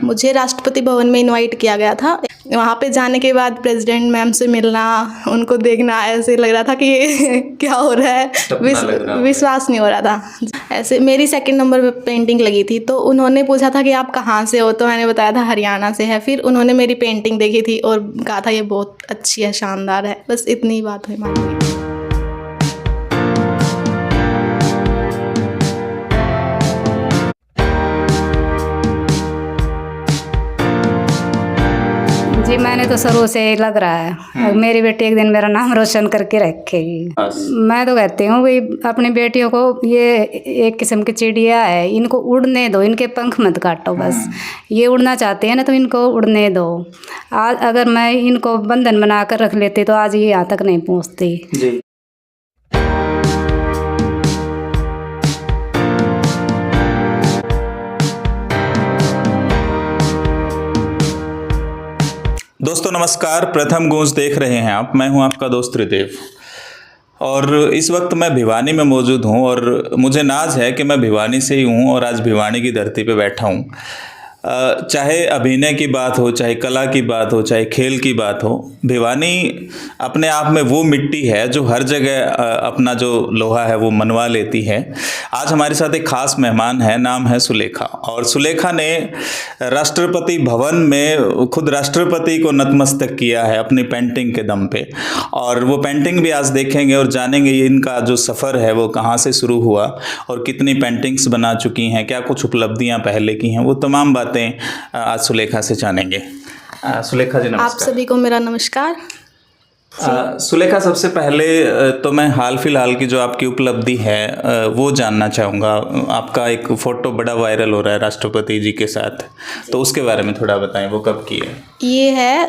मुझे राष्ट्रपति भवन में इनवाइट किया गया था। वहाँ पे जाने के बाद प्रेसिडेंट मैम से मिलना, उनको देखना, ऐसे लग रहा था कि ये क्या हो रहा है, विश्वास नहीं हो रहा था। ऐसे मेरी सेकंड नंबर पे पेंटिंग लगी थी, तो उन्होंने पूछा था कि आप कहाँ से हो, तो मैंने बताया था हरियाणा से है। फिर उन्होंने मेरी पेंटिंग देखी थी और कहा था ये बहुत अच्छी है, शानदार है। बस इतनी बात हुई हमारी। जी मैंने तो शुरू से ही लग रहा है मेरी बेटी एक दिन मेरा नाम रोशन करके रखेगी। मैं तो कहती हूँ भाई अपनी बेटियों को, ये एक किस्म की चिड़िया है, इनको उड़ने दो, इनके पंख मत काटो। बस ये उड़ना चाहते हैं ना तो इनको उड़ने दो। आज अगर मैं इनको बंधन बना कर रख लेती तो आज ये यहाँ तक नहीं पहुँचती जी। दोस्तों नमस्कार, प्रथम गूंज देख रहे हैं आप। मैं हूं आपका दोस्त त्रिदेव और इस वक्त मैं भिवानी में मौजूद हूं और मुझे नाज है कि मैं भिवानी से ही हूं और आज भिवानी की धरती पे बैठा हूं। चाहे अभिनय की बात हो, चाहे कला की बात हो, चाहे खेल की बात हो, भिवानी अपने आप में वो मिट्टी है जो हर जगह अपना जो लोहा है वो मनवा लेती है। आज हमारे साथ एक खास मेहमान है, नाम है सुलेखा। और सुलेखा ने राष्ट्रपति भवन में खुद राष्ट्रपति को नतमस्तक किया है अपनी पेंटिंग के दम पे। और वो पेंटिंग भी आज देखेंगे और जानेंगे इनका जो सफ़र है वो कहाँ से शुरू हुआ और कितनी पेंटिंग्स बना चुकी हैं, क्या कुछ उपलब्धियाँ पहले की हैं, वो तमाम बातें आज सुलेखा से जानेंगे। सुलेखा जी नमस्कार। आप सभी को मेरा नमस्कार। सुलेखा, सबसे पहले तो मैं हाल फिलहाल की जो आपकी उपलब्धि है वो जानना चाहूँगा। आपका एक फ़ोटो बड़ा वायरल हो रहा है राष्ट्रपति जी के साथ, तो उसके बारे में थोड़ा बताएं, वो कब की है? ये है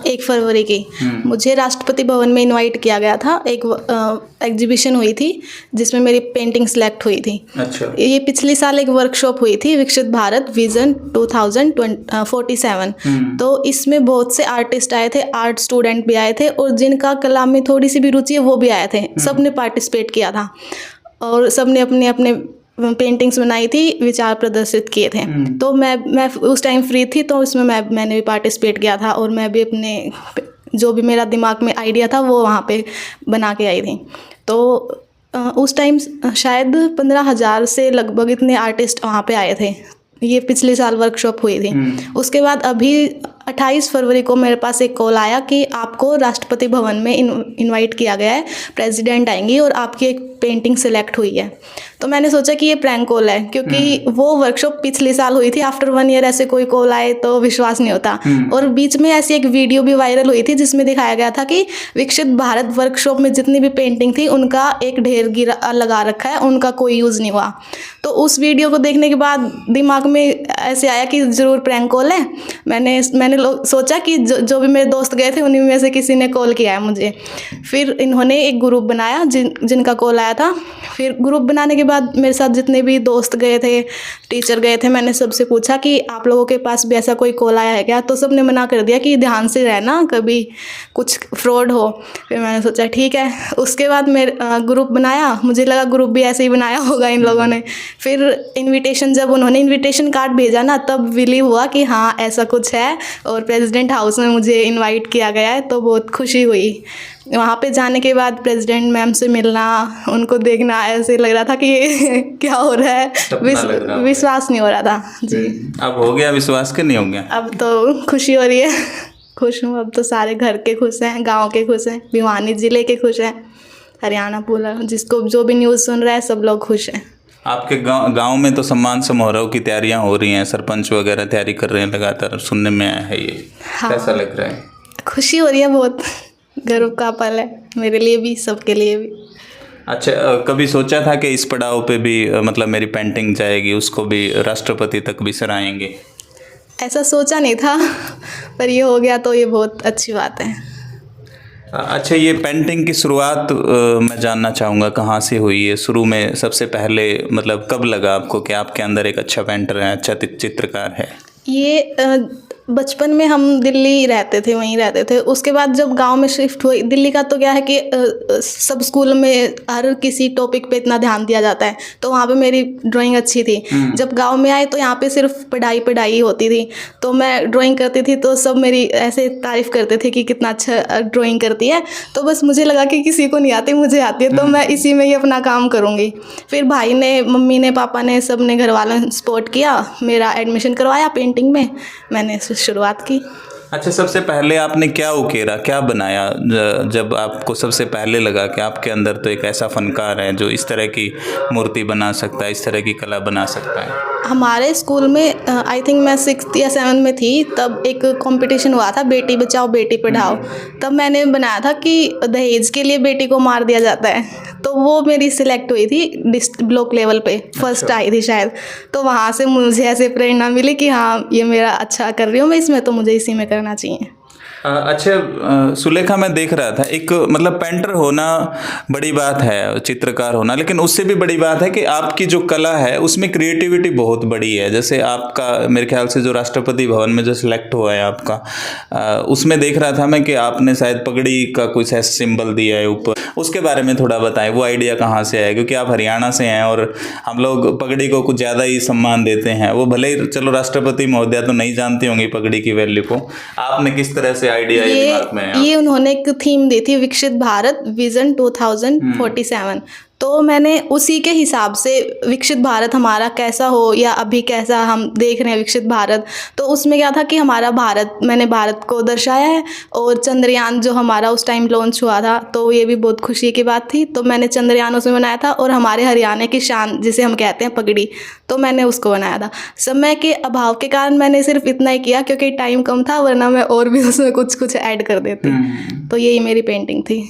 1 फरवरी की। मुझे राष्ट्रपति भवन में इनवाइट किया गया था। एक एग्जीबिशन हुई थी जिसमें मेरी पेंटिंग सेलेक्ट हुई थी। अच्छा। ये पिछले साल एक वर्कशॉप हुई थी, विकसित भारत विजन 2047। तो इसमें बहुत से आर्टिस्ट आए थे, आर्ट स्टूडेंट भी आए थे और जिनका कला में थोड़ी सी भी रुचि है वो भी आए थे। सब ने पार्टिसिपेट किया था और सब ने अपने अपने पेंटिंग्स बनाई थी, विचार प्रदर्शित किए थे। तो मैं उस टाइम फ्री थी तो इसमें मैंने भी पार्टिसिपेट किया था और मैं भी अपने जो भी मेरा दिमाग में आइडिया था वो वहाँ पे बना के आई थी। तो उस टाइम शायद 15,000 से लगभग इतने आर्टिस्ट वहाँ पे आए थे। ये पिछले साल वर्कशॉप हुई थी। उसके बाद अभी 28 फरवरी को मेरे पास एक कॉल आया कि आपको राष्ट्रपति भवन में इनवाइट किया गया है, प्रेसिडेंट आएंगी और आपकी एक पेंटिंग सेलेक्ट हुई है। तो मैंने सोचा कि ये प्रैंक कॉल है, क्योंकि वो वर्कशॉप पिछले साल हुई थी। आफ्टर 1 ईयर ऐसे कोई कॉल आए तो विश्वास नहीं होता। और बीच में ऐसी एक वीडियो भी वायरल हुई थी जिसमें दिखाया गया था कि विकसित भारत वर्कशॉप में जितनी भी पेंटिंग थी उनका एक ढेर गिरा लगा रखा है, उनका कोई यूज़ नहीं हुआ। तो उस वीडियो को देखने के बाद दिमाग में ऐसे आया कि ज़रूर प्रैंक कॉल है। मैंने सोचा कि जो भी मेरे दोस्त गए थे उन्हीं में से किसी ने कॉल किया है मुझे। फिर इन्होंने एक ग्रुप बनाया जिनका कॉल आया था। फिर ग्रुप बनाने के बाद मेरे साथ जितने भी दोस्त गए थे, टीचर गए थे, मैंने सबसे पूछा कि आप लोगों के पास भी ऐसा कोई कॉल आया है क्या? तो सब ने मना कर दिया कि ध्यान से रहना, कभी कुछ फ्रॉड हो। फिर मैंने सोचा ठीक है। उसके बाद मेरे ग्रुप बनाया, मुझे लगा ग्रुप भी ऐसे ही बनाया होगा इन लोगों ने। फिर इनविटेशन, जब उन्होंने इनविटेशन कार्ड भेजा ना, तब बिलीव हुआ कि हाँ ऐसा कुछ है और प्रेसिडेंट हाउस में मुझे इनवाइट किया गया है। तो बहुत खुशी हुई। वहाँ पे जाने के बाद प्रेसिडेंट मैम से मिलना, उनको देखना, ऐसे लग रहा था कि ये क्या हो रहा है, विश्वास नहीं हो रहा था जी। अब हो गया विश्वास के नहीं हो गया? अब तो खुशी हो रही है, खुश हूँ। अब तो सारे घर के खुश हैं, गांव के खुश हैं, भिवानी ज़िले के खुश हैं, हरियाणा पूरा, जिसको जो भी न्यूज़ सुन रहा है सब लोग खुश हैं। आपके गांव में तो सम्मान समारोह की तैयारियां हो रही हैं, सरपंच वगैरह तैयारी कर रहे हैं लगातार, सुनने में आया है ये। हाँ। कैसा लग रहा है? खुशी हो रही है, बहुत गर्व का पल है मेरे लिए भी, सबके लिए भी। अच्छा, कभी सोचा था कि इस पड़ाव पे भी मतलब मेरी पेंटिंग जाएगी, उसको भी राष्ट्रपति तक भी सराहेंगे? ऐसा सोचा नहीं था, पर ये हो गया तो ये बहुत अच्छी बात है। अच्छा, ये पेंटिंग की शुरुआत मैं जानना चाहूँगा, कहाँ से हुई है? शुरू में सबसे पहले मतलब कब लगा आपको कि आपके अंदर एक अच्छा पेंटर है, अच्छा चित्रकार है? ये बचपन में हम दिल्ली रहते थे, वहीं रहते थे। उसके बाद जब गांव में शिफ्ट हुए, दिल्ली का तो क्या है कि सब स्कूल में हर किसी टॉपिक पे इतना ध्यान दिया जाता है, तो वहाँ पे मेरी ड्राइंग अच्छी थी। जब गांव में आए तो यहाँ पे सिर्फ पढ़ाई पढ़ाई होती थी, तो मैं ड्राइंग करती थी तो सब मेरी ऐसे तारीफ़ करते थे कि कितना अच्छा ड्राइंग करती है। तो बस मुझे लगा कि किसी को नहीं आती, मुझे आती है, तो मैं इसी में ही अपना काम करूँगी। फिर भाई ने, मम्मी ने, पापा ने, सब ने, घर वालों ने सपोर्ट किया, मेरा एडमिशन करवाया पेंटिंग में, मैंने शुरुआत की। अच्छा, सबसे पहले आपने क्या उकेरा, क्या बनाया जब आपको सबसे पहले लगा कि आपके अंदर तो एक ऐसा फनकार है जो इस तरह की मूर्ति बना सकता है, इस तरह की कला बना सकता है? हमारे स्कूल में आई थिंक मैं 6th या 7th में थी, तब एक कंपटीशन हुआ था, बेटी बचाओ बेटी पढ़ाओ। तब मैंने बनाया था कि दहेज के लिए बेटी को मार दिया जाता है, तो वो मेरी सिलेक्ट हुई थी ब्लॉक लेवल पे, फर्स्ट आई थी शायद। तो वहाँ से मुझे ऐसे प्रेरणा मिली कि हाँ, ये मेरा अच्छा कर रही हूँ मैं इसमें, तो मुझे इसी में करना चाहिए। अच्छा सुलेखा, मैं देख रहा था, एक मतलब पेंटर होना बड़ी बात है, चित्रकार होना, लेकिन उससे भी बड़ी बात है कि आपकी जो कला है उसमें क्रिएटिविटी बहुत बड़ी है। जैसे आपका मेरे ख्याल से जो राष्ट्रपति भवन में जो सिलेक्ट हुआ है आपका, उसमें देख रहा था मैं कि आपने शायद पगड़ी का कुछ ऐसा सिंबल दिया है ऊपर, उसके बारे में थोड़ा बताएं, वो आइडिया कहाँ से आया? क्योंकि आप हरियाणा से हैं और हम लोग पगड़ी को कुछ ज़्यादा ही सम्मान देते हैं। वो भले ही चलो राष्ट्रपति महोदया तो नहीं जानती होंगी पगड़ी की वैल्यू को, आपने किस तरह से आइडिया ये दिमाग में है? ये उन्होंने एक थीम दी थी, विकसित भारत विजन 2047। तो मैंने उसी के हिसाब से विकसित भारत हमारा कैसा हो या अभी कैसा हम देख रहे हैं विकसित भारत, तो उसमें क्या था कि हमारा भारत, मैंने भारत को दर्शाया है। और चंद्रयान जो हमारा उस टाइम लॉन्च हुआ था, तो ये भी बहुत खुशी की बात थी, तो मैंने चंद्रयान उसमें बनाया था। और हमारे हरियाणा की शान जिसे हम कहते हैं पगड़ी, तो मैंने उसको बनाया था। समय के अभाव के कारण मैंने सिर्फ इतना ही किया, क्योंकि टाइम कम था, वरना मैं और भी उसमें कुछ कुछ ऐड कर देती। तो यही मेरी पेंटिंग थी।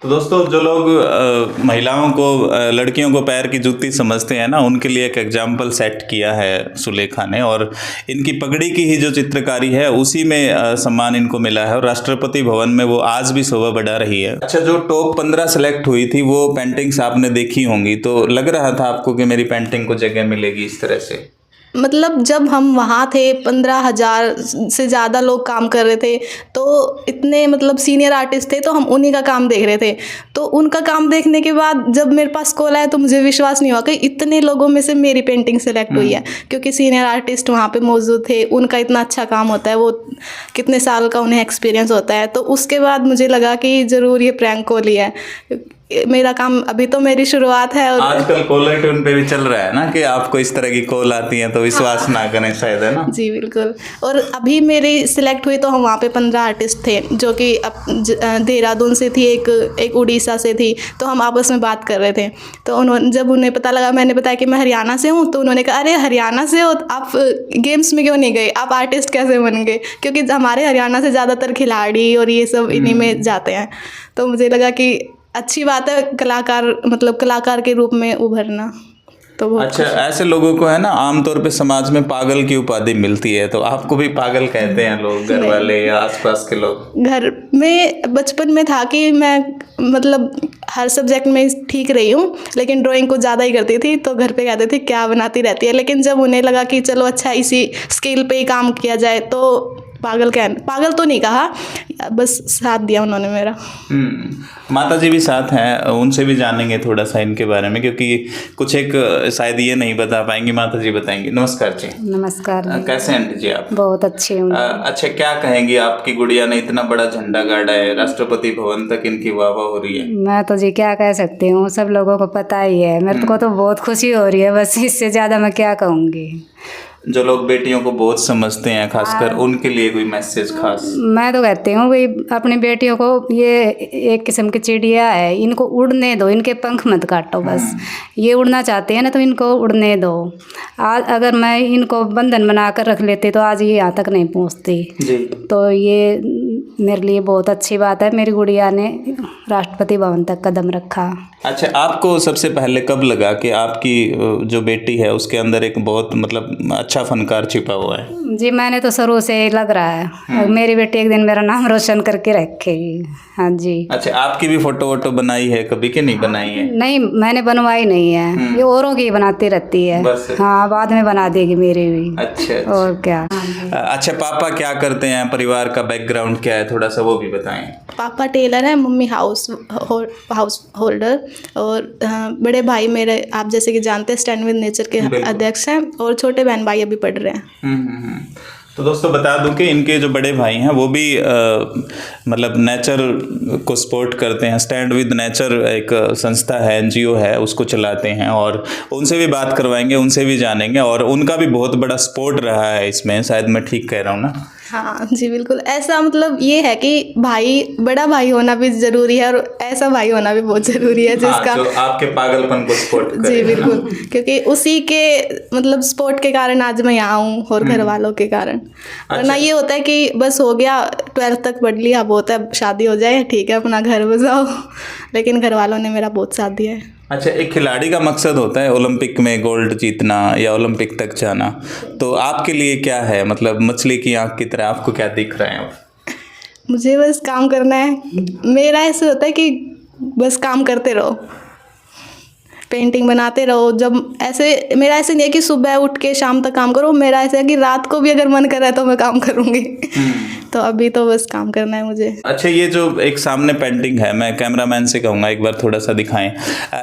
तो दोस्तों, जो लोग महिलाओं को, लड़कियों को पैर की जूती समझते हैं ना, उनके लिए एक एग्जाम्पल सेट किया है सुलेखा ने। और इनकी पगड़ी की ही जो चित्रकारी है उसी में सम्मान इनको मिला है, और राष्ट्रपति भवन में वो आज भी शोभा बढ़ा रही है। अच्छा, जो टॉप 15 सेलेक्ट हुई थी वो पेंटिंग्स आपने देखी होंगी, तो लग रहा था आपको कि मेरी पेंटिंग को जगह मिलेगी इस तरह से? मतलब जब हम वहाँ थे, 15,000 से ज़्यादा लोग काम कर रहे थे, तो इतने मतलब सीनियर आर्टिस्ट थे, तो हम उन्हीं का काम देख रहे थे। तो उनका काम देखने के बाद जब मेरे पास कॉल आया तो मुझे विश्वास नहीं हुआ कि इतने लोगों में से मेरी पेंटिंग सेलेक्ट हुई है, क्योंकि सीनियर आर्टिस्ट वहाँ पे मौजूद थे, उनका इतना अच्छा काम होता है, वो कितने साल का उन्हें एक्सपीरियंस होता है। तो उसके बाद मुझे लगा कि ज़रूर ये प्रैंक कॉल ही है, मेरा काम, अभी तो मेरी शुरुआत है। और आजकल कॉलर ट्यून पे भी चल रहा है ना कि आपको इस तरह की कॉल आती है तो विश्वास ना करें शायद, है ना? जी बिल्कुल। और अभी मेरी सिलेक्ट हुई तो हम वहाँ पे 15 आर्टिस्ट थे, जो कि देहरादून से थी, एक उड़ीसा से थी। तो हम आपस में बात कर रहे थे, तो उन्होंने, जब उन्हें पता लगा, मैंने बताया कि मैं हरियाणा से हूँ, तो उन्होंने कहा, अरे हरियाणा से हो, आप गेम्स में क्यों नहीं गए, आप आर्टिस्ट कैसे बन गए? क्योंकि हमारे हरियाणा से ज़्यादातर खिलाड़ी और ये सब इन्हीं में जाते हैं। तो मुझे लगा कि अच्छी बात है कलाकार, मतलब कलाकार के रूप में उभरना। तो अच्छा, ऐसे लोगों को है ना आमतौर पे समाज में पागल की उपाधि मिलती है, तो आपको भी पागल कहते हैं लोग, घर वाले या आसपास के लोग? घर में बचपन में था कि मैं मतलब हर सब्जेक्ट में ठीक रही हूँ, लेकिन ड्राइंग को ज़्यादा ही करती थी, तो घर पे कहते थे क्या बनाती रहती है। लेकिन जब उन्हें लगा कि चलो अच्छा इसी स्किल पे ही काम किया जाए, तो पागल तो नहीं कहा, बस साथ दिया उन्होंने मेरा। माता जी भी साथ हैं, उनसे भी जानेंगे थोड़ा सा इनके बारे में, क्योंकि कुछ एक शायद ये नहीं बता पाएंगी, माता जी बताएंगी। नमस्कार जी। नमस्कार। कैसे हैं जी आप? बहुत अच्छी हूँ। अच्छा, क्या कहेंगी, आपकी गुड़िया ने इतना बड़ा झंडा गाड़ा है, राष्ट्रपति भवन तक इनकी वाह वाह हो रही है। मैं तो जी क्या कह सकती हूँ, सब लोगों को पता ही है, मेरे को तो बहुत खुशी हो रही है, बस इससे ज़्यादा मैं क्या कहूँगी। जो लोग बेटियों को बहुत समझते हैं, खासकर उनके लिए कोई मैसेज खास? मैं तो कहती हूँ भाई, अपनी बेटियों को, ये एक किस्म की चिड़िया है, इनको उड़ने दो, इनके पंख मत काटो, बस ये उड़ना चाहते हैं ना, तो इनको उड़ने दो। आज अगर मैं इनको बंधन बना कर रख लेती तो आज ये यहाँ तक नहीं पहुँचती। तो ये मेरे लिए बहुत अच्छी बात है। मेरी गुड़िया ने राष्ट्रपति भवन तक कदम रखा। अच्छा, आपको सबसे पहले कब लगा कि आपकी जो बेटी है उसके अंदर एक बहुत मतलब अच्छा फनकार छिपा हुआ है? जी, मैंने तो शुरू से लग रहा है मेरी बेटी एक दिन मेरा नाम रोशन करके रखेगी। हाँ जी। अच्छा, आपकी भी फोटो वोटो बनाई है कभी कि नहीं बनाई है? नहीं, मैंने बनवाई नहीं है, ये औरों की बनाती रहती है। बस। हाँ, बाद में बना देगी मेरी भी। अच्छा। और क्या। अच्छा, पापा क्या करते हैं, परिवार का बैकग्राउंड क्या है, थोड़ा सा वो भी बताएं। पापा टेलर है, मम्मी हाउस होल्डर, और बड़े भाई मेरे आप जैसे कि जानते हैं स्टैंड विद नेचर के अध्यक्ष हैं, और छोटे बहन भाई अभी पढ़ रहे हैं। तो दोस्तों बता दूं कि इनके जो बड़े भाई हैं वो भी मतलब नेचर को सपोर्ट करते हैं। स्टैंड विद नेचर एक संस्था है, एनजीओ है, उसको चलाते हैं, और उनसे भी बात करवाएंगे, उनसे भी जानेंगे, और उनका भी बहुत बड़ा सपोर्ट रहा है इसमें। शायद मैं ठीक कह रहा हूँ ना? हाँ जी, बिल्कुल ऐसा। मतलब ये है कि भाई, बड़ा भाई होना भी ज़रूरी है, और ऐसा भाई होना भी बहुत ज़रूरी है जिसका जो आपके पागलपन को सपोर्ट करे। जी बिल्कुल, क्योंकि उसी के मतलब सपोर्ट के कारण आज मैं यहाँ हूँ, और घर वालों के कारण। वरना ये होता है कि बस हो गया, 12th तक पढ़ लिया, बहुत है, शादी हो जाए, ठीक है, अपना घर बसाओ। लेकिन घर वालों ने मेरा बहुत साथ दिया है। अच्छा, एक खिलाड़ी का मकसद होता है ओलंपिक में गोल्ड जीतना या ओलंपिक तक जाना, तो आपके लिए क्या है? मतलब मछली की आंख की तरह आपको क्या दिख रहा है? मुझे बस काम करना है। मेरा ऐसे होता है कि बस काम करते रहो, पेंटिंग बनाते रहो। जब ऐसे मेरा ऐसे नहीं है कि सुबह उठ के शाम तक काम करो, मेरा ऐसा है कि रात को भी अगर मन कर रहा है तो मैं काम करूँगी। तो अभी तो बस काम करना है मुझे। अच्छा, ये जो एक सामने पेंटिंग है, मैं कैमरामैन से कहूँगा एक बार थोड़ा सा दिखाएं।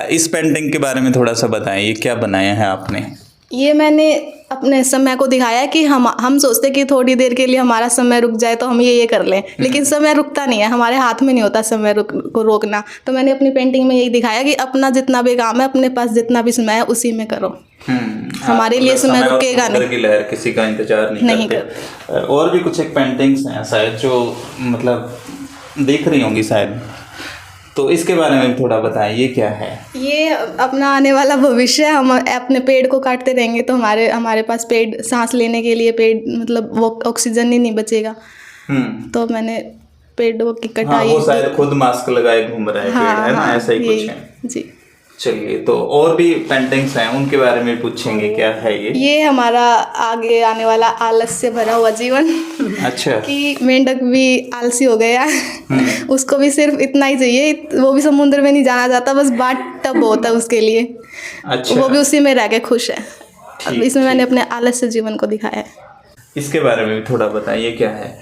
इस पेंटिंग के बारे में थोड़ा सा बताएं, ये क्या बनाया है आपने? ये मैंने अपने समय को दिखाया है कि हम सोचते कि थोड़ी देर के लिए हमारा समय रुक जाए तो हम ये कर लें, लेकिन समय रुकता नहीं है, हमारे हाथ में नहीं होता समय को रोकना। तो मैंने अपनी पेंटिंग में यही दिखाया कि अपना जितना भी काम है, अपने पास जितना भी समय है, उसी में करो। हमारे लिए समय रुकेगा नहीं, की लहर किसी का इंतजार नहीं करते। और भी कुछ एक पेंटिंग्स हैं शायद जो मतलब देख रही होंगी शायद, तो इसके बारे में थोड़ा बताएं, ये क्या है? ये अपना आने वाला भविष्य है। हम अपने पेड़ को काटते रहेंगे तो हमारे पास पेड़ सांस लेने के लिए पेड़ मतलब वो ऑक्सीजन ही नहीं बचेगा। तो मैंने पेड़ों की कटाई। वो शायद खुद मास्क लगाए घूम रहा है पेड़, है ना? ऐसा ही कुछ है जी। चलिए, तो और भी पेंटिंग्स हैं, उनके बारे में पूछेंगे, क्या है ये हमारा आगे आने वाला आलस से भरा हुआ जीवन। अच्छा। कि मेंढक भी आलसी हो गया, उसको भी सिर्फ इतना ही चाहिए, वो भी समुद्र में नहीं जाना चाहता, बस बाट टब होता है उसके लिए। अच्छा। वो भी उसी में रह के खुश है। अब इसमें मैंने अपने आलस से जीवन को दिखाया है। इसके बारे में भी थोड़ा बताइए, क्या है?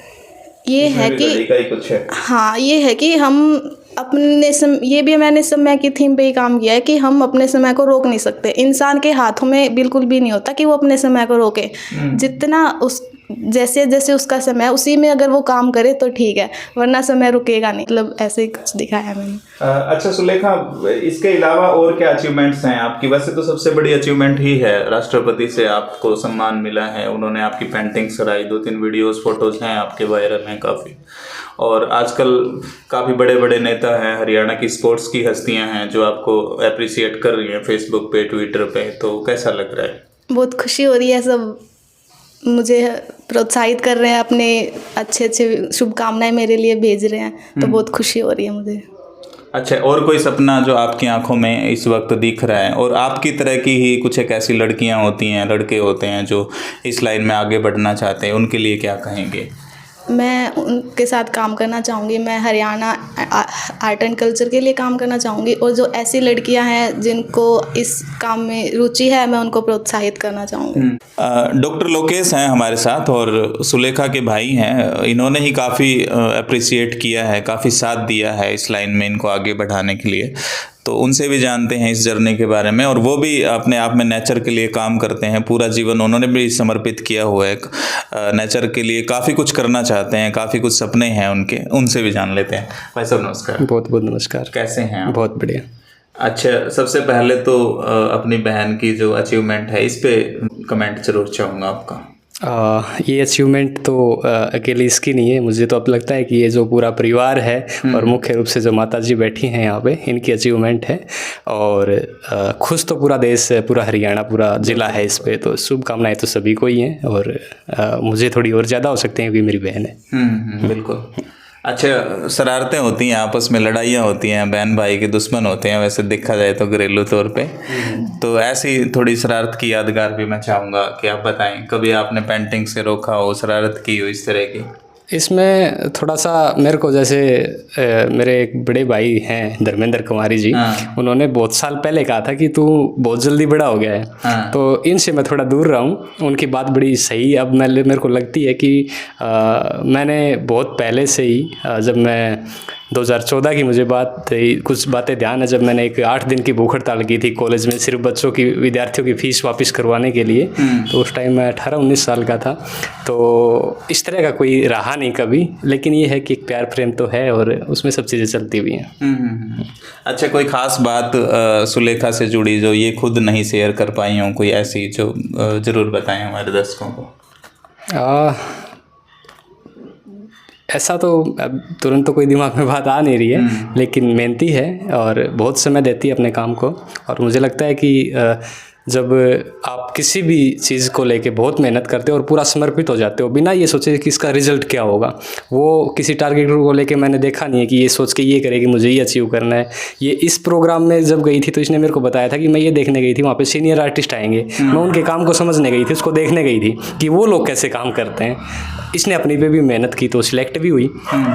ये है कि कुछ है। हाँ, ये है कि हम अपने ये भी मैंने समय की थीम पे ही काम किया है कि हम अपने समय को रोक नहीं सकते। इंसान के हाथों में बिल्कुल भी नहीं होता कि वो अपने समय को रोके। जितना उस जैसे जैसे उसका समय है उसी में अगर वो काम करे तो ठीक है, वरना समय रुकेगा नहीं। मतलब ऐसे ही कुछ दिखाया है मैंने। अच्छा सुलेखा, इसके अलावा और क्या अचीवमेंट्स हैं आपकी? वैसे तो सबसे बड़ी अचीवमेंट ही है, राष्ट्रपति से आपको सम्मान मिला है, उन्होंने आपकी पेंटिंग्स कराई, 2-3 वीडियोस फोटोज हैं आपके, वायरल हैं काफ़ी, और आजकल काफ़ी बड़े बड़े नेता हैं, हरियाणा की स्पोर्ट्स की हस्तियां हैं जो आपको अप्रिसिएट कर रही हैं फेसबुक पे, ट्विटर पे, तो कैसा लग रहा है? बहुत खुशी हो रही है, सब मुझे प्रोत्साहित कर रहे हैं, अपने अच्छे अच्छे शुभकामनाएं मेरे लिए भेज रहे हैं, तो बहुत खुशी हो रही है मुझे। अच्छा, और कोई सपना जो आपकी आंखों में इस वक्त दिख रहा है? और आपकी तरह की ही कुछ एक ऐसी लड़कियां होती हैं, लड़के होते हैं जो इस लाइन में आगे बढ़ना चाहते हैं, उनके लिए क्या कहेंगे? मैं उनके साथ काम करना चाहूँगी। मैं हरियाणा आर्ट एंड कल्चर के लिए काम करना चाहूँगी, और जो ऐसी लड़कियां हैं जिनको इस काम में रुचि है, मैं उनको प्रोत्साहित करना चाहूँगी। डॉक्टर लोकेश हैं हमारे साथ, और सुलेखा के भाई हैं, इन्होंने ही काफ़ी अप्रिसिएट किया है, काफ़ी साथ दिया है इस लाइन में इनको आगे बढ़ाने के लिए, तो उनसे भी जानते हैं इस जर्नी के बारे में। और वो भी अपने आप में नेचर के लिए काम करते हैं, पूरा जीवन उन्होंने भी समर्पित किया हुआ है नेचर के लिए, काफ़ी कुछ करना चाहते हैं, काफ़ी कुछ सपने हैं उनके, उनसे भी जान लेते हैं। भाई साहब नमस्कार। बहुत बहुत नमस्कार। कैसे हैं आप? बहुत बढ़िया। अच्छा, सबसे पहले तो अपनी बहन की जो अचीवमेंट है इस पे कमेंट जरूर चाहूँगा आपका। ये अचीवमेंट तो अकेली इसकी नहीं है, मुझे तो अब लगता है कि ये जो पूरा परिवार है और मुख्य रूप से जो माता जी बैठी हैं यहाँ पे, इनकी अचीवमेंट है। और खुश तो पूरा देश, पूरा हरियाणा, पूरा ज़िला है इस पे, तो शुभकामनाएं तो सभी को ही हैं, और मुझे थोड़ी और ज़्यादा हो सकते हैं क्योंकि मेरी बहन है। बिल्कुल। अच्छा, शरारतें होती हैं आपस में, लड़ाइयाँ होती हैं, बहन भाई के दुश्मन होते हैं वैसे देखा जाए तो घरेलू तौर पे। तो ऐसी थोड़ी शरारत की यादगार भी मैं चाहूँगा कि आप बताएं, कभी आपने पेंटिंग से रोका हो, शरारत की हो इस तरह की? इसमें थोड़ा सा मेरे को जैसे मेरे एक बड़े भाई हैं धर्मेंद्र कुमारी जी, उन्होंने बहुत साल पहले कहा था कि तू बहुत जल्दी बड़ा हो गया है। तो इनसे मैं थोड़ा दूर रहा हूँ। उनकी बात बड़ी सही अब मेरे को लगती है कि मैंने बहुत पहले से ही जब मैं 2014 की मुझे कुछ बातें ध्यान है, जब मैंने एक 8 दिन की भूख हड़ताल की थी कॉलेज में सिर्फ विद्यार्थियों की फीस वापस करवाने के लिए। तो उस टाइम मैं 18-19 साल का था। तो इस तरह का कोई रहा नहीं कभी, लेकिन ये है कि एक प्यार प्रेम तो है और उसमें सब चीज़ें चलती भी हैं। अच्छा, कोई ख़ास बात सुलेखा से जुड़ी जो ये खुद नहीं शेयर कर पाई हों, कोई ऐसी जो ज़रूर बताएं हमारे दर्शकों को? ऐसा तो अब तुरंत तो कोई दिमाग में बात आ नहीं रही है, लेकिन मेहनती है और बहुत समय देती है अपने काम को। और मुझे लगता है कि जब आप किसी भी चीज़ को लेके बहुत मेहनत करते हो और पूरा समर्पित हो जाते हो बिना ये सोचे कि इसका रिजल्ट क्या होगा, वो किसी टारगेट को लेके मैंने देखा नहीं है कि ये सोच के ये करे कि मुझे ये अचीव करना है। ये इस प्रोग्राम में जब गई थी तो इसने मेरे को बताया था कि मैं ये देखने गई थी, वहाँ पे सीनियर आर्टिस्ट आएंगे, मैं उनके काम को समझने गई थी, उसको देखने गई थी कि वो लोग कैसे काम करते हैं। इसने अपनी पे भी मेहनत की तो सिलेक्ट भी हुई।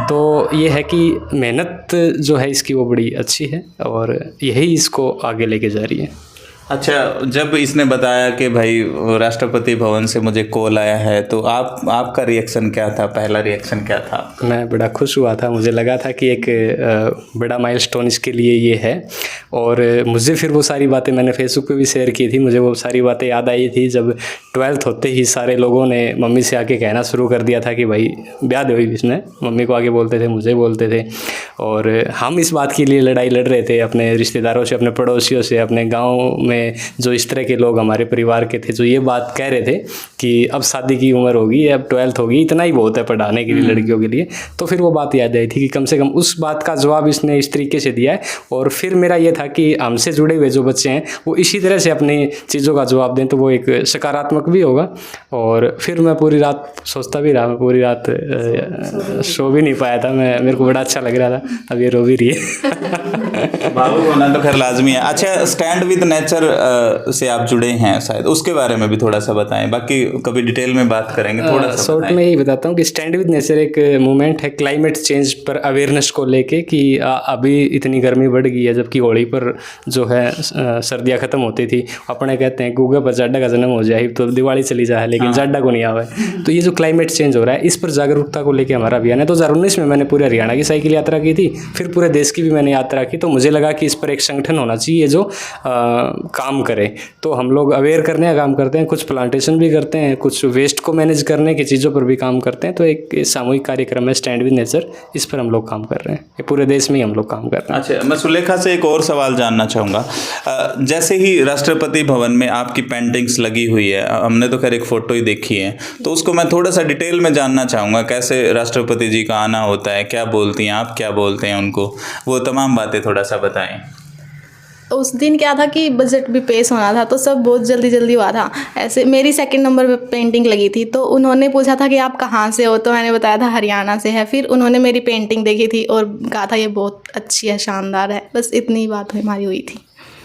तो ये है कि मेहनत जो है इसकी वो बड़ी अच्छी है और यही इसको आगे लेके जा रही है। अच्छा, जब इसने बताया कि भाई राष्ट्रपति भवन से मुझे कॉल आया है, तो आपका रिएक्शन क्या था? पहला रिएक्शन क्या था? मैं बड़ा खुश हुआ था। मुझे लगा था कि एक बड़ा माइलस्टोन इसके लिए ये है। और मुझे फिर वो सारी बातें मैंने फेसबुक पे भी शेयर की थी। मुझे वो सारी बातें याद आई थी जब 12th होते ही सारे लोगों ने मम्मी से आके कहना शुरू कर दिया था कि भाई ब्याह दे। इसने मम्मी को आगे बोलते थे, मुझे बोलते थे। और हम इस बात के लिए लड़ाई लड़ रहे थे अपने रिश्तेदारों से, अपने पड़ोसियों से, अपने गाँव में जो इस तरह के लोग हमारे परिवार के थे जो ये बात कह रहे थे कि अब शादी की उम्र होगी, अब 12th होगी, इतना ही बहुत है पढ़ाने के लिए लड़कियों के लिए। तो फिर वो बात याद आई थी कि कम से कम उस बात का जवाब इसने इस तरीके से दिया है। और फिर मेरा ये था कि हमसे जुड़े हुए जो बच्चे हैं वो इसी तरह से अपनी चीज़ों का जवाब दें तो वो एक सकारात्मक भी होगा। और फिर मैं पूरी रात सोचता भी रहा, मैं पूरी रात सो भी नहीं पाया था। मेरे को बड़ा अच्छा लग रहा था। अब ये रो भी रही है। भावुक होना तो खैर लाजमी है। अच्छा, स्टैंड विद नेचर से आप जुड़े हैं शायद, उसके बारे में भी थोड़ा सा बताएं। बाकी कभी डिटेल में बात करेंगे, थोड़ा सा शॉर्ट में ही बताता हूँ कि स्टैंड विद नेचर एक मूवमेंट है क्लाइमेट चेंज पर अवेयरनेस को लेके कि अभी इतनी गर्मी बढ़ गई है, जबकि होली पर जो है सर्दियाँ ख़त्म होती थी। अपने कहते हैं गूगा पर जाडा का जन्म हो जाए तो दिवाली चली जाए, लेकिन जाडा को नहीं आवे। तो ये जो क्लाइमेट चेंज हो रहा है इस पर जागरूकता को लेकर हमारा अभियान है। 2019 में मैंने पूरे हरियाणा की साइकिल यात्रा की थी, फिर पूरे देश की भी मैंने यात्रा की। तो मुझे लगा कि इस पर एक संगठन होना चाहिए जो काम करे। तो हम लोग अवेयर करने का काम करते हैं, कुछ प्लांटेशन भी करते हैं, कुछ वेस्ट को मैनेज करने की चीज़ों पर भी काम करते हैं। तो एक सामूहिक कार्यक्रम है स्टैंड विद नेचर, इस पर हम लोग काम कर रहे हैं। ये पूरे देश में ही हम लोग काम कर रहे हैं। अच्छा, मैं सुलेखा से एक और सवाल जानना चाहूँगा। जैसे ही राष्ट्रपति भवन में आपकी पेंटिंग्स लगी हुई है, हमने तो खैर एक फ़ोटो ही देखी है, तो उसको मैं थोड़ा सा डिटेल में जानना चाहूँगा। कैसे राष्ट्रपति जी का आना होता है, क्या बोलती हैं आप, क्या बोलते हैं उनको, वो तमाम बातें थोड़ा सा बताएं। उस दिन क्या था कि बजट भी पेश होना था तो सब बहुत जल्दी जल्दी हुआ था। ऐसे मेरी 2nd नंबर पे पेंटिंग लगी थी तो उन्होंने पूछा था कि आप कहाँ से हो, तो मैंने बताया था हरियाणा से है। फिर उन्होंने मेरी पेंटिंग देखी थी और कहा था ये बहुत अच्छी है, शानदार है। बस इतनी बात हमारी हुई थी।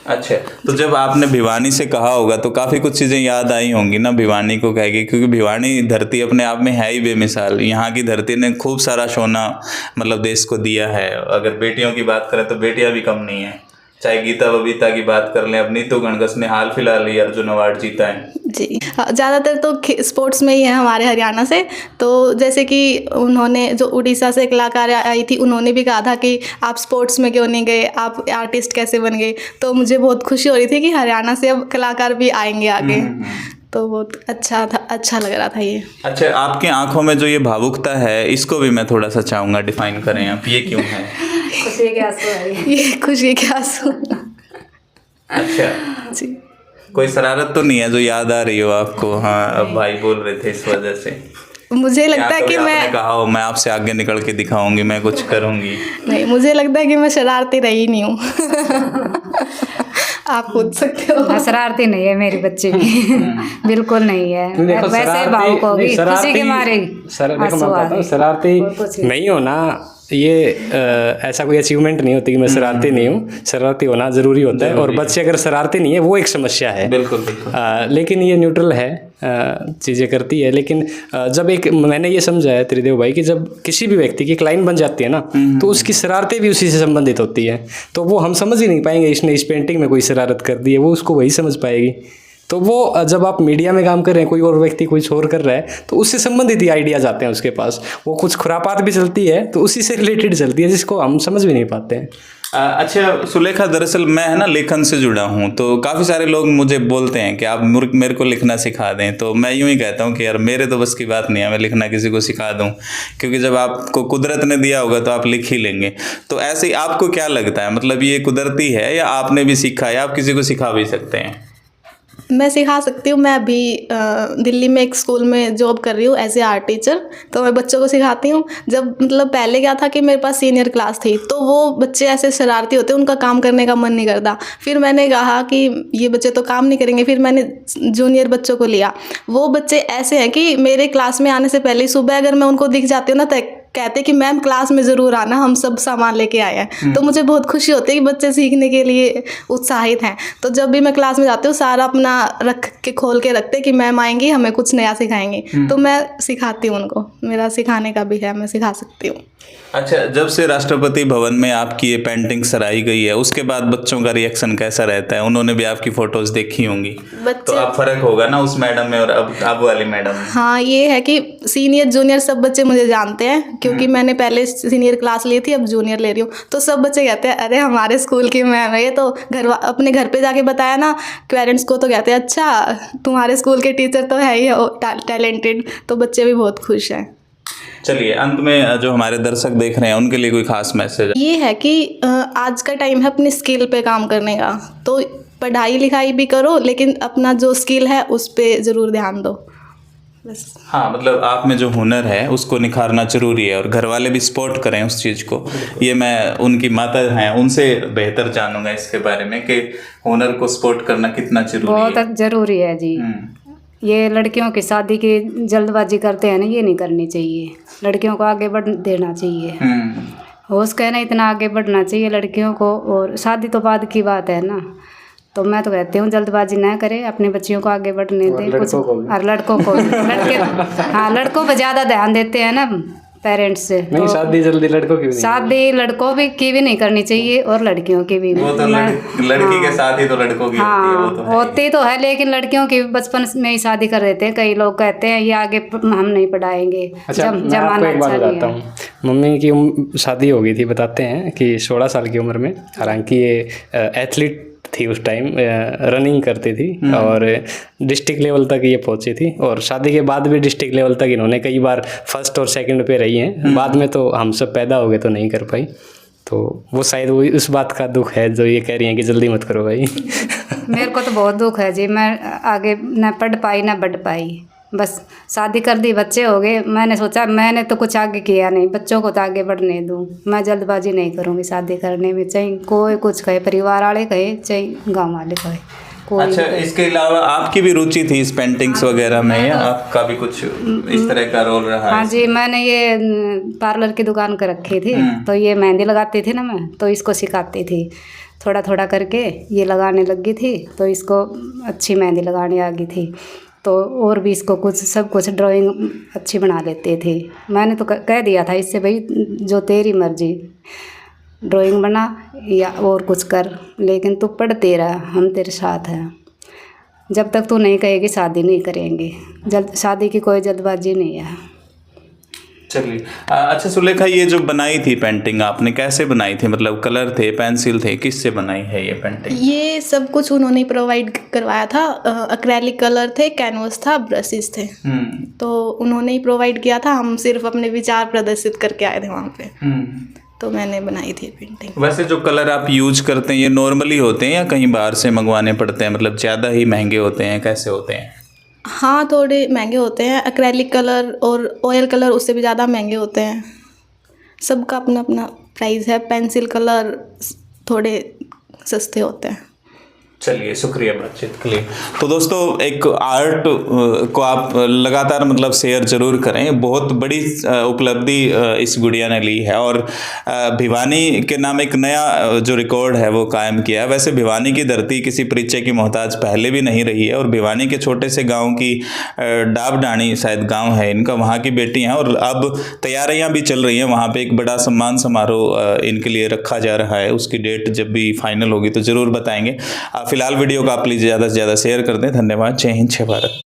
अच्छा, तो जब आपने भिवानी से कहा होगा तो काफ़ी कुछ चीज़ें याद आई होंगी ना भिवानी को कहेगी, क्योंकि भिवानी धरती अपने आप में है ही बेमिसाल। यहाँ की धरती ने खूब सारा सोना मतलब देश को दिया है। अगर बेटियों की बात करें तो बेटियाँ भी कम नहीं हैं। चाहे गीता बबीता की बात कर लें, अब नीतू गणगस ने हाल फिलहाल ही अर्जुन अवार्ड जीता है। जी, ज़्यादातर तो स्पोर्ट्स में ही है हमारे हरियाणा से। तो जैसे कि उन्होंने जो उड़ीसा से कलाकार आई थी, उन्होंने भी कहा था कि आप स्पोर्ट्स में क्यों नहीं गए, आप आर्टिस्ट कैसे बन गए। तो मुझे बहुत खुशी हो रही थी कि हरियाणा से अब कलाकार भी आएंगे आगे। तो बहुत अच्छा था, अच्छा लग रहा था ये। अच्छा, आपकी आंखों में जो ये भावुकता है, इसको भी मैं थोड़ा सा चाहूँगा डिफाइन करें आप, ये क्यों है? खुशी के आंसू है ये, खुशी के आंसू। अच्छा जी, कोई शरारत तो नहीं है जो याद आ रही हो आपको? हाँ, अब भाई बोल रहे थे इस वजह से। मुझे लगता है कि मैं कहा हो मैं आपसे आगे निकल के दिखाऊंगी, मैं कुछ करूंगी। नहीं, मुझे लगता है कि मैं शरारती रही नहीं हूँ। आप पूछ सकते हो। शरारती नहीं है मेरी बच्ची भी, बिल्कुल नहीं है। वैसे भावुक होगी खुशी के मारे। शरारती नहीं होना ये ऐसा कोई अचीवमेंट नहीं होती कि मैं शरारती नहीं हूँ, शरारती होना ज़रूरी होता है, और बच्चे अगर शरारती नहीं है वो एक समस्या है। बिल्कुल बिल्कुल। लेकिन ये न्यूट्रल है, चीज़ें करती है। लेकिन जब एक मैंने ये समझा है त्रिदेव भाई कि जब किसी भी व्यक्ति की एक लाइन बन जाती है ना, तो उसकी शरारतें भी उसी से संबंधित होती है। तो वो हम समझ ही नहीं पाएंगे इसने इस पेंटिंग में कोई शरारत कर दी है, वो उसको वही समझ पाएगी। तो वो जब आप मीडिया में काम कर रहे हैं, कोई और व्यक्ति कुछ और कर रहा है, तो उससे संबंधित ही आइडियाज़ आते हैं उसके पास। वो कुछ खुरापात भी चलती है तो उसी से रिलेटेड चलती है, जिसको हम समझ भी नहीं पाते हैं। अच्छा सुलेखा, दरअसल मैं है ना लेखन से जुड़ा हूँ, तो काफ़ी सारे लोग मुझे बोलते हैं कि आप मेरे को लिखना सिखा दें। तो मैं यूँ ही कहता हूँ कि यार मेरे तो बस की बात नहीं है मैं लिखना किसी को सिखा दूँ, क्योंकि जब आपको कुदरत ने दिया होगा तो आप लिख ही लेंगे। तो ऐसे ही आपको क्या लगता है, मतलब ये कुदरती है या आपने भी सीखा है, आप किसी को सिखा भी सकते हैं? मैं सिखा सकती हूँ। मैं अभी दिल्ली में एक स्कूल में जॉब कर रही हूँ एज ए आर्ट टीचर। तो मैं बच्चों को सिखाती हूँ। जब मतलब पहले क्या था कि मेरे पास सीनियर क्लास थी, तो वो बच्चे ऐसे शरारती होते, उनका काम करने का मन नहीं करता। फिर मैंने कहा कि ये बच्चे तो काम नहीं करेंगे, फिर मैंने जूनियर बच्चों को लिया। वो बच्चे ऐसे हैं कि मेरे क्लास में आने से पहले सुबह अगर मैं उनको दिख जाती हूँ ना, तो कहते कि मैम क्लास में ज़रूर आना, हम सब सामान लेके आए हैं। तो मुझे बहुत खुशी होती है कि बच्चे सीखने के लिए उत्साहित हैं। तो जब भी मैं क्लास में जाती हूँ, सारा अपना रख के खोल के रखते कि मैम आएंगी, हमें कुछ नया सिखाएंगे। तो मैं सिखाती हूँ उनको, मेरा सिखाने का भी है, मैं सिखा सकती हूँ। अच्छा, जब से राष्ट्रपति भवन में आपकी ये पेंटिंग सराही गई है, उसके बाद बच्चों का रिएक्शन कैसा रहता है? उन्होंने भी आपकी फ़ोटोज़ देखी होंगी, तो अब फ़र्क होगा ना उस मैडम में और अब वाली मैडम में? हाँ, ये है कि सीनियर जूनियर सब बच्चे मुझे जानते हैं, क्योंकि मैंने पहले सीनियर क्लास ली थी, अब जूनियर ले रही हूँ। तो सब बच्चे कहते हैं अरे हमारे स्कूल की मैम है ये। तो अपने घर पे जाके बताया ना पेरेंट्स को, तो कहते हैं अच्छा तुम्हारे स्कूल के टीचर तो है ही टैलेंटेड। तो बच्चे भी बहुत खुश हैं। चलिए, अंत में जो हमारे दर्शक देख रहे हैं उनके लिए कोई खास मैसेज? ये है कि आज का टाइम है अपनी स्किल पे काम करने का। तो पढ़ाई लिखाई भी करो, लेकिन अपना जो स्किल है उस पे ज़रूर ध्यान दो, बस। हाँ, मतलब आप में जो हुनर है उसको निखारना जरूरी है, और घर वाले भी सपोर्ट करें उस चीज़ को। ये मैं उनकी माता हैं उनसे बेहतर जानूंगा इसके बारे में कि हुनर को सपोर्ट करना कितना जरूरी है। बहुत ज़रूरी है जी। ये लड़कियों की शादी की जल्दबाजी करते हैं ना, ये नहीं करनी चाहिए। लड़कियों को आगे बढ़ देना चाहिए, होश कहना इतना आगे बढ़ना चाहिए लड़कियों को। और शादी तो बाद की बात है ना। तो मैं तो कहती हूँ जल्दबाजी ना करें, अपने बच्चियों को आगे बढ़ने दें कुछ। और लड़कों को लड़के हाँ, लड़कों पर ज़्यादा ध्यान देते हैं ना पेरेंट्स से। नहीं, तो शादी जल्दी लड़कों की भी नहीं, शादी लड़कों की भी नहीं करनी चाहिए और लड़कियों की भी। वो तो लड़की के साथ ही तो लड़कों की होती है, वो तो होती तो है, लेकिन लड़कियों की बचपन में ही शादी कर देते हैं। कई लोग कहते हैं ये आगे हम नहीं पढ़ाएंगे। अच्छा, मैं आपको एक बात बताता हूँ। मम्मी की शादी हो गई थी, बताते हैं कि 16 साल की उम्र में। हालांकि ये एथलीट थी उस टाइम, रनिंग करती थी और डिस्ट्रिक्ट लेवल तक ये पहुंची थी। और शादी के बाद भी डिस्ट्रिक्ट लेवल तक इन्होंने कई बार फर्स्ट और सेकंड पे रही हैं। बाद में तो हम सब पैदा हो गए तो नहीं कर पाई। तो वो शायद वो उस बात का दुख है जो ये कह रही हैं कि जल्दी मत करो भाई। मेरे को तो बहुत दुख है जी, मैं आगे ना पढ़ पाई ना बढ़ पाई। बस शादी कर दी, बच्चे हो गए। मैंने सोचा मैंने तो कुछ आगे किया नहीं, बच्चों को तो आगे बढ़ने दूँ। मैं जल्दबाजी नहीं करूँगी शादी करने में, चाहे कोई कुछ कहे, परिवार वाले कहे चाहे गांव वाले कहे, कोई। अच्छा, इसके अलावा आपकी भी रुचि थी इस पेंटिंग्स वगैरह में, या आपका भी कुछ इस तरह का रोल रहा है? हाँ जी, मैंने ये पार्लर की दुकान कर रखी थी। तो ये मेहंदी लगाती थी ना मैं, तो इसको सिखाती थी। थोड़ा थोड़ा करके ये लगाने लगी थी, तो इसको अच्छी मेहंदी लगाने आ गई थी। तो और भी इसको कुछ सब कुछ ड्राइंग अच्छी बना लेते थे। मैंने तो कह दिया था इससे भाई जो तेरी मर्जी, ड्राइंग बना या और कुछ कर, लेकिन तू पढ़ते रह, हम तेरे साथ हैं। जब तक तू नहीं कहेगी शादी नहीं करेंगे। शादी की कोई जल्दबाजी नहीं है। चलिए, अच्छा सुलेखा, ये जो बनाई थी पेंटिंग आपने, कैसे बनाई थी? मतलब कलर थे, पेंसिल थे, किससे बनाई है ये पेंटिंग? ये सब कुछ उन्होंने प्रोवाइड करवाया था। एक्रेलिक कलर थे, कैनवस था, ब्रशेस थे। तो उन्होंने ही प्रोवाइड किया था, हम सिर्फ अपने विचार प्रदर्शित करके आए थे वहाँ पे। तो मैंने बनाई थी पेंटिंग। वैसे जो कलर आप यूज करते हैं ये नॉर्मली होते हैं या कहीं बाहर से मंगवाने पड़ते हैं? मतलब ज़्यादा ही महंगे होते हैं, कैसे होते हैं? हाँ, थोड़े महंगे होते हैं। एक्रेलिक कलर और ऑयल कलर उससे भी ज़्यादा महंगे होते हैं। सबका अपना अपना प्राइस है। पेंसिल कलर थोड़े सस्ते होते हैं। चलिए, शुक्रिया बातचीत के लिए। तो दोस्तों, एक आर्ट को आप लगातार मतलब शेयर जरूर करें। बहुत बड़ी उपलब्धि इस गुड़िया ने ली है और भिवानी के नाम एक नया जो रिकॉर्ड है वो कायम किया है। वैसे भिवानी की धरती किसी परिचय की मोहताज पहले भी नहीं रही है और भिवानी के छोटे से गांव की डाबडाणी शायद गांव है इनका, वहाँ की बेटी हैं और अब तैयारियां भी चल रही हैं। वहाँ पे एक बड़ा सम्मान समारोह इनके लिए रखा जा रहा है। उसकी डेट जब भी फाइनल होगी तो ज़रूर बताएंगे। फिलहाल वीडियो को आप प्लीज़ ज़्यादा से ज़्यादा शेयर कर दें। धन्यवाद। जय हिंद, जय भारत।